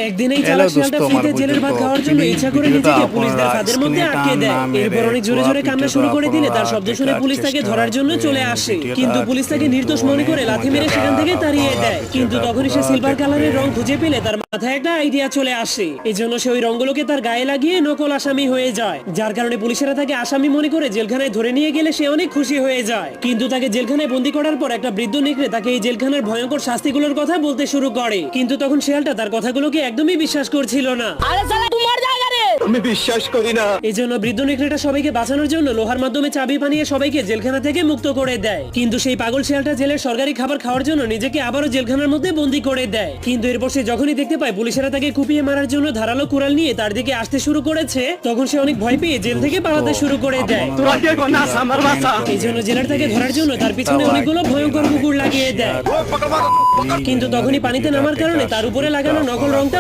একদিন এই চালাক শিয়ালটা ফ্রিতে জেলের ভাত খাওয়ার জন্য ইচ্ছা করে নিজেকে পুলিশদের ফাঁদের মধ্যে আটকে দেয়। এরপর অনেক জোরে জোরে কান্না শুরু করে দিলে তার শব্দ শুনে পুলিশ তাকে ধরার জন্য চলে আসে, কিন্তু পুলিশ তাকে নির্দোষ মনে করে লাথি মেরে সেখান থেকে তাড়িয়ে দেয়। কিন্তু তখনই সে সিলভার কালারের রং খুঁজে পেলে তার মাথায় একটা আইডিয়া চলে আসে। এই জন্য সে ওই রঙগুলোকে তার গায়ে লাগিয়ে নকল আসামি হয়ে যায়, যার কারণে পুলিশেরা তাকে আসামি মনে করে জেলখানায় ধরে নিয়ে গেলে সে অনেক খুশি হয়ে যায়। কিন্তু তাকে জেলখানায় বন্দী করার পর একটা বৃদ্ধ নেকড়ে তাকে এই জেলখানার ভয়ঙ্কর শাস্তিগুলোর কথা বলতে শুরু করে, কিন্তু তখন শিয়ালটা তার কথাগুলোকে একদমই বিশ্বাস করছিল না। আমি বিশ্বাস করি না। এই জন্য বৃদ্ধ নেকড়েটা সবাইকে বাঁচানোর জন্য লোহার মাধ্যমে চাবি বানিয়ে সবাইকে জেলখানা থেকে মুক্ত করে দেয়। কিন্তু সেই পাগল শিয়ালটা জেলের সরকারি খাবার খাওয়ার জন্য নিজেকে আবারও জেলখানার মধ্যে বন্দী করে দেয়। কিন্তু এরপর সে যখনই দেখতে পায় পুলিশেরা তাকে কুপিয়ে মারার জন্য ধারালো কুড়াল নিয়ে তার দিকে আসতে শুরু করেছে, তখন সে অনেক ভয় পেয়ে জেল থেকে পালাতে শুরু করে দেয়। এই জন্য জেলার তাকে ধরার জন্য তার পিছনে অনেকগুলো ভয়ঙ্কর কুকুর লাগিয়ে দেয়। কিন্তু তখনই পানিতে নামার কারণে তার উপরে লাগানো নকল রংটা